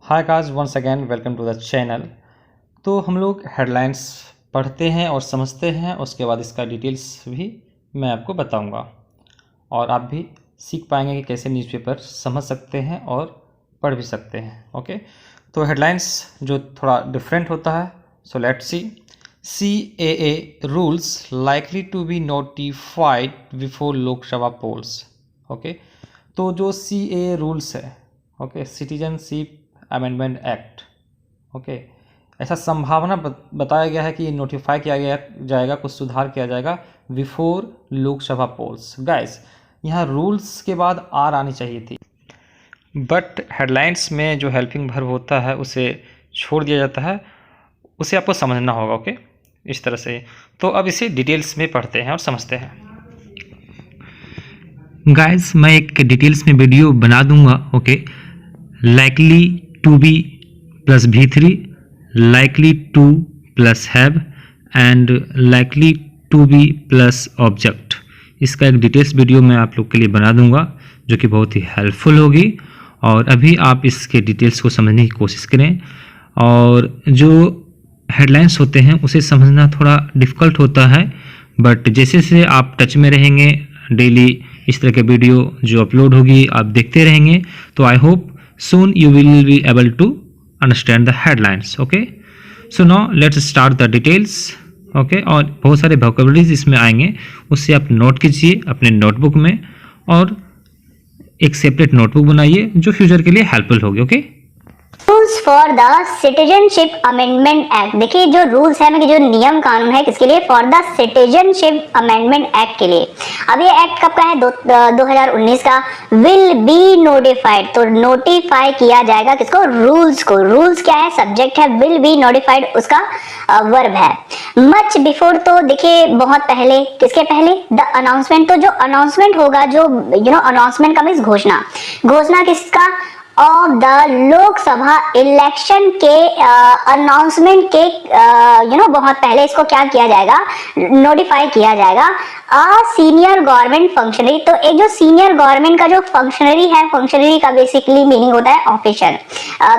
Hi guys, once again welcome to the channel. तो हम लोग हेडलाइंस पढ़ते हैं और समझते हैं, उसके बाद इसका डिटेल्स भी मैं आपको बताऊंगा और आप भी सीख पाएंगे कि कैसे न्यूज़पेपर समझ सकते हैं और पढ़ भी सकते हैं। ओके, तो हेडलाइंस जो थोड़ा डिफरेंट होता है, so let's see. CAA rules likely to be notified before Lok Sabha polls. Okay, तो जो CAA रूल्स है, okay, citizenship amendment act, okay, ऐसा संभावना बताया गया है कि नोटिफाई किया गया जाएगा, कुछ सुधार किया जाएगा बिफोर लोकसभा पोल्स। गाइस, यहाँ रूल्स के बाद आर आनी चाहिए थी, बट हेडलाइंस में जो हेल्पिंग वर्ब होता है उसे छोड़ दिया जाता है, उसे आपको समझना होगा। ओके, इस तरह से। तो अब इसे डिटेल्स में पढ़ते हैं और समझते हैं। गाइस, मैं एक डिटेल्स में वीडियो बना दूंगा। Okay, likely to be plus V3, likely to plus have and likely to be plus object. इसका एक डिटेल्स वीडियो मैं आप लोग के लिए बना दूंगा जो कि बहुत ही हेल्पफुल होगी। और अभी आप इसके डिटेल्स को समझने की कोशिश करें। और जो हेडलाइंस होते हैं उसे समझना थोड़ा डिफ़िकल्ट होता है, बट जैसे जैसे आप टच में रहेंगे, डेली इस तरह के वीडियो जो अपलोड होगी आप देखते रहेंगे, तो I hope soon you will be able to understand the headlines. Okay, so now let's start the details. Okay, और बहुत सारे vocabularies इसमें आएंगे, उससे आप नोट कीजिए अपने नोटबुक में और एक सेपरेट नोटबुक बनाइए जो फ्यूचर के लिए हेल्पफुल होगी। Okay, rules for the citizenship amendment act. देखिए, जो रूल्स है, जो नियम कानून है, किसके लिए? For the citizenship amendment act के लिए। अब ये एक्ट कब का है? 2019 का। विल बी नोटिफाइड, तो नोटिफाई किया जाएगा किसको? रूल्स को। रूल्स क्या है? सब्जेक्ट है, विल बी नोटिफाइड उसका वर्ब है। मच बिफोर, तो देखिए बहुत पहले। किसके पहले? द अनाउंसमेंट, तो जो अनाउंसमेंट होगा, जो अनाउंसमेंट का मीन्स घोषणा। घोषणा किसका? ऑफ द लोकसभा इलेक्शन के अनाउंसमेंट के बहुत पहले इसको क्या किया जाएगा? नोटिफाई किया जाएगा। सीनियर गवर्नमेंट फंक्शनरी, तो एक जो सीनियर गवर्नमेंट का जो फंक्शनरी है, फंक्शनरी का बेसिकली मीनिंग होता है ऑफिशियल,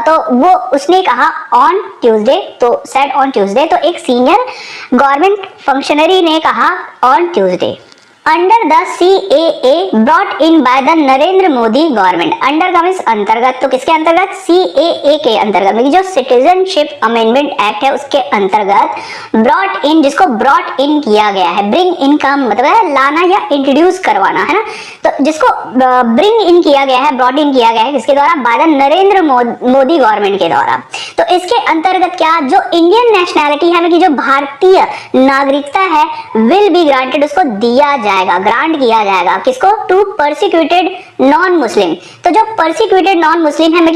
तो वो उसने कहा ऑन ट्यूसडे, तो सेड ऑन ट्यूसडे, तो एक सीनियर गवर्नमेंट फंक्शनरी ने कहा on Tuesday. Under the CAA brought in by the Narendra Modi government. Under का मीन्स अंतर्गत, तो किसके अंतर्गत? CAA के अंतर्गत, मतलब जो सिटीजनशिप अमेंडमेंट एक्ट है उसके अंतर्गत ब्रॉट इन, जिसको ब्रॉट इन किया गया है। ब्रिंग इन का मतलब है लाना या इंट्रोड्यूस करवाना, है ना। तो जिसको ब्रिंग इन किया गया है, ब्रॉट इन किया गया है, किसके द्वारा? By the Narendra Modi government के द्वारा। तो इसके अंतर्गत क्या? जो इंडियन नेशनैलिटी है, जो भारतीय नागरिकता है, विल बी ग्रांटेड, उसको दिया जाएगा, ग्रांट किया जाएगा। किसको? To persecuted non Muslim. तो जो परसिक्यूटेड नॉन मुस्लिम है,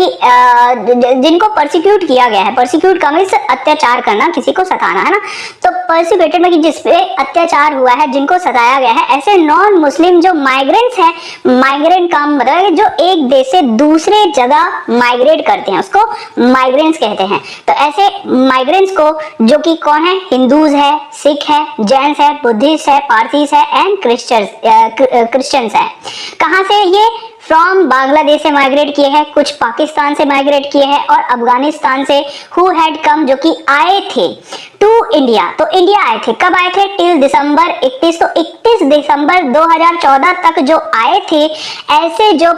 जिनको परसिक्यूट किया गया है, परसिक्यूट का मीन्स अत्याचार करना, किसी को सताना, है ना। तो परसिक्यूटेड में जिसपे अत्याचार हुआ है, जिनको सताया गया है, ऐसे नॉन मुस्लिम जो माइग्रेंट्स हैं, माइग्रेंट का मतलब है जो एक देश से दूसरे जगह माइग्रेट करते हैं, उसको माइग्रेंट्स कहते हैं। तो ऐसे माइग्रेंट्स को, जो कि कौन है? हिंदूज है, सिख है, जैन्स है, बुद्धिस्ट है, पारसीस है एंड क्रिश्चियंस है। कहां से? ये फ्रॉम बांग्लादेश से माइग्रेट किए हैं, कुछ पाकिस्तान से माइग्रेट किए हैं और अफगानिस्तान से, हु हैड कम, जो कि आए थे टू इंडिया। तो इंडिया आए थे, कब आए थे? टिल दिसंबर 31, तो 31 दिसंबर 2014 तक जो आए थे, ऐसे जो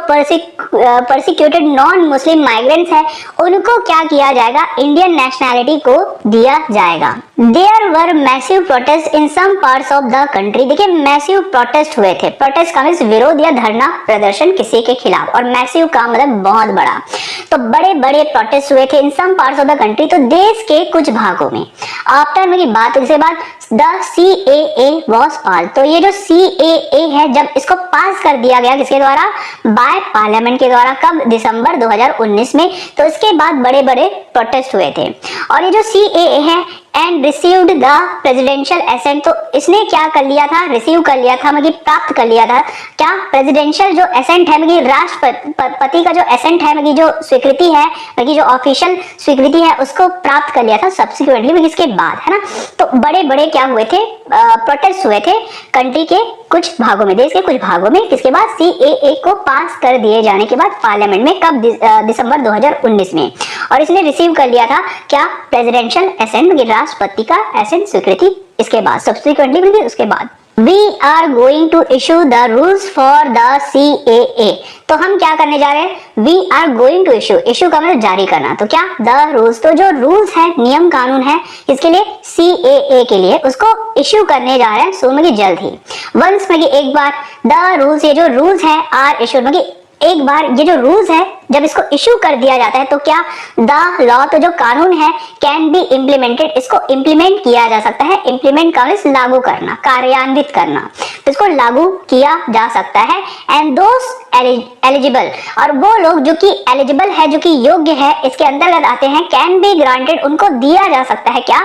परसिक्यूटेड नॉन मुस्लिम माइग्रेंट्स है, उनको क्या किया जाएगा? इंडियन नेशनैलिटी को दिया जाएगा। There were massive protest in some parts of the country. देखिए, मैसिव प्रोटेस्ट हुए थे। प्रोटेस्ट का मीन्स विरोध या धरना प्रदर्शन किसी के खिलाफ, और मैसिव का मतलब बहुत बड़ा। तो बड़े बड़े प्रोटेस्ट हुए थे in some parts of the country, तो देश के कुछ भागों में। आफ्टर में की बात, इसके बाद द CAA वॉज पास, तो ये जो CAA है, जब इसको पास कर दिया गया, किसके द्वारा? बाय पार्लियामेंट के द्वारा। कब? दिसंबर 2019 में। तो इसके बाद बड़े बड़े प्रोटेस्ट हुए थे। और ये जो CAA है and received the presidential assent, तो इसने क्या कर लिया था? रिसीव कर लिया था, मतलब प्राप्त कर लिया था। क्या? प्रेसिडेंशियल जो एसेंट है, मतलब राष्ट्रपति का जो एसेंट है, मतलब जो स्वीकृति है, मतलब जो ऑफिशियल स्वीकृति है, उसको प्राप्त कर लिया था सब्सिक्वेंटली, मतलब इसके बाद, है ना। तो बड़े बड़े क्या हुए थे? प्रोटेस्ट हुए थे कंट्री के कुछ भागों में, देश के कुछ भागों में। किसके बाद? CAA को पास कर दिए जाने के बाद पार्लियामेंट में। कब? दिसंबर 2019 में। और इसने रिसीव कर लिया था क्या, प्रेसिडेंशियल एसेंट, राष्ट्रपति का एसेंट, स्वीकृति। इसके बाद सब्सिक्वेंटली मिल गई उसके बाद We are going to issue the rules for the CAA। तो हम क्या करने जा रहे हैं, We are going to issue का मतलब जारी करना, तो क्या the rules, तो जो rules है, नियम कानून है, इसके लिए CAA के लिए उसको इश्यू करने जा रहे हैं सून में जल्द ही। वंस में एक बार the rules, ये जो rules है आर इशूड में एक बार ये जो रूल्स है जब इसको इश्यू कर दिया जाता है तो क्या द लॉ, तो जो कानून है, कैन बी इम्प्लीमेंटेड, इसको इम्प्लीमेंट किया जा सकता है। इम्प्लीमेंट का मतलब लागू करना, कार्यान्वित करना, तो इसको लागू किया जा सकता है। एंड दोस एलिजिबल, और वो लोग जो कि एलिजिबल है, जो कि योग्य है, इसके अंतर्गत आते हैं, कैन बी ग्रांटेड, उनको दिया जा सकता है क्या,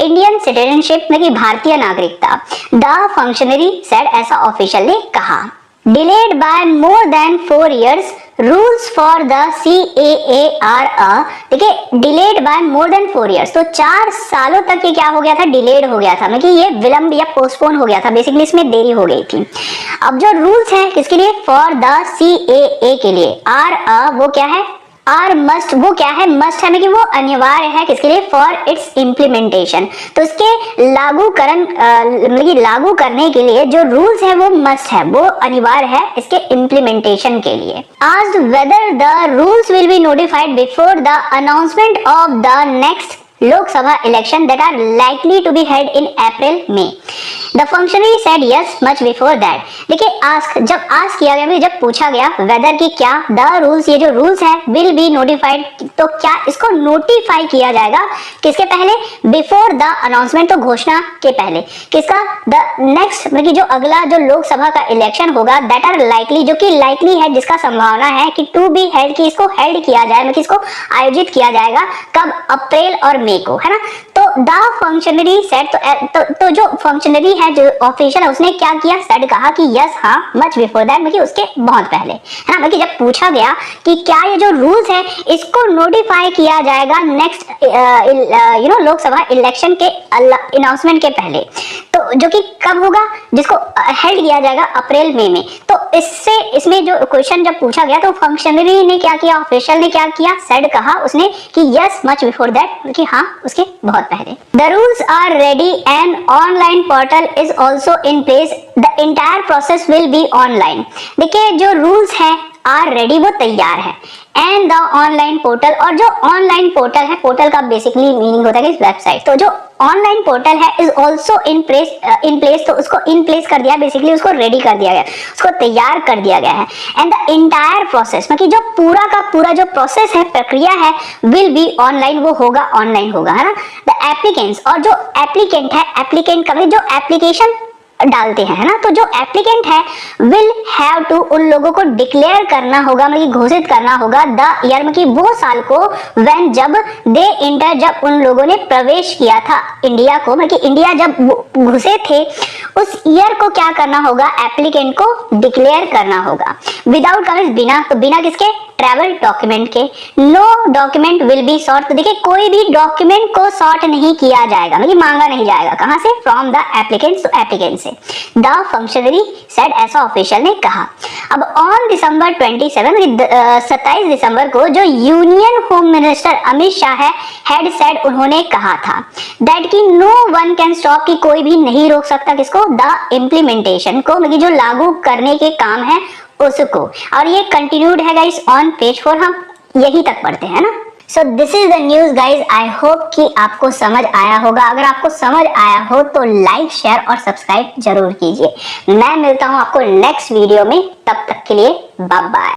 इंडियन सिटीजनशिप में, कि भारतीय नागरिकता। द फंक्शनरी सेड, ऐसा ऑफिशियल ने कहा। Delayed by more than 4 years, rules for the CAA are देखिए delayed by more than 4 years, तो 4 सालों तक ये क्या हो गया था, डिलेड हो गया था, मतलब ये विलंब या पोस्टपोन हो गया था, बेसिकली इसमें देरी हो गई थी। अब जो रूल्स है किसके लिए, फॉर द CAA के लिए, वो क्या है, आर मस्ट, वो क्या है, मस्ट है कि वो अनिवार्य है, किसके लिए, फॉर इट्स इम्प्लीमेंटेशन, तो इसके लागूकरण मतलब लागू करने के लिए जो रूल्स है वो मस्ट है, वो अनिवार्य है इसके इम्प्लीमेंटेशन के लिए। Asked whether the rules will be notified before the announcement of the next Lok Sabha election that are likely to be held in April May। The functionary said yes much before that। देखिए ask, जब ask किया गया, जब पूछा गया weather की क्या, the rules, ये जो रूल्स है, विल बी नोटिफाइड, तो क्या इसको नोटिफाई किया जाएगा किसके पहले, बिफोर द अनाउंसमेंट, तो घोषणा के पहले, किसका, द नेक्स्ट मतलब जो अगला जो लोकसभा का इलेक्शन होगा, दैट आर लाइकली, जो कि लाइकली है, जिसका संभावना है कि टू बी हेल्ड, कि इसको हेल्ड किया जाए, मतलब इसको आयोजित किया जाएगा कब, अप्रैल और मई को, है ना। तो द फंक्शनरी सेड, तो जो फंक्शनरी है, जो ऑफिशियल है, उसने क्या किया, सेड कहा कि यस, हाँ, मच बिफोर दैट, मतलब उसके बहुत पहले, है ना। मतलब जब पूछा गया कि क्या ये जो रूल्स है इसको नोटिफाई किया जाएगा नेक्स्ट लोकसभा इलेक्शन के अनाउंसमेंट के पहले, तो जो कि कब होगा, जिसको हेल्ड किया जाएगा अप्रैल मई में। तो इससे इसमें जो क्वेश्चन जब पूछा गया तो फंक्शनरी ने क्या किया, ऑफिशियल ने क्या किया, सेड कहा उसने कि यस मच बिफोर दैट, कि हाँ उसके बहुत पहले। The rules are ready and online portal is also in place, the entire process will be online. देखिए जो रूल्स है आर रेडी, वो तैयार है, एंड द ऑनलाइन पोर्टल, और जो ऑनलाइन पोर्टल है, पोर्टल का बेसिकली मीनिंग होता है कि वेबसाइट, तो जो ऑनलाइन पोर्टल है इज ऑल्सो इन प्लेस, तो उसको इन प्लेस कर दिया, बेसिकली उसको रेडी कर दिया गया, उसको तैयार कर दिया गया है। एंड द एंटायर प्रोसेस, मतलब जो पूरा का पूरा जो प्रोसेस है, प्रक्रिया है, विल बी ऑनलाइन, वो होगा ऑनलाइन होगा, है ना। द एप्लीकेंट्स, और जो एप्लीकेंट है, एप्लीकेंट का जो एप्लीकेशन डालते हैं, है ना, तो जो एप्लीकेंट है विल हैव टू, उन लोगों को डिक्लेयर करना होगा, मतलब घोषित करना होगा, द ईयर, मतलब वो साल को, व्हेन, जब, दे इंटर, जब उन लोगों ने प्रवेश किया था इंडिया को, मतलब इंडिया जब घुसे थे, उस ईयर को क्या करना होगा, एप्लीकेंट को डिक्लेयर करना होगा। विदाउट का बिना, तो बिना किसके, ट्रैवल डॉक्यूमेंट के। No document will be sought, तो देखिए कोई भी डॉक्यूमेंट को सॉर्ट नहीं किया जाएगा, मतलब मांगा नहीं जाएगा, कहां से, फ्रॉम द एप्लीकेंट, तो एप्लीकेंट से। द फंक्शनरी सेड, ऐसा ऑफिशियल ने कहा। अब ऑन दिसंबर 27 दिसंबर को जो union home minister Amit Shah है, हेड सेड, उन्होंने कहा था दैट कि नो वन कैन स्टॉप, कि कोई भी नहीं रोक सकता किसको, द इम्प्लीमेंटेशन को, मतलब जो लागू करने के काम है उसको। और ये कंटिन्यूड है गाइस ऑन पेज 4, हम यही तक पढ़ते हैं ना। So this is the news guys, I hope कि आपको समझ आया होगा। अगर आपको समझ आया हो तो लाइक, शेयर और सब्सक्राइब जरूर कीजिए। मैं मिलता हूं आपको नेक्स्ट वीडियो में, तब तक के लिए बाय बाय।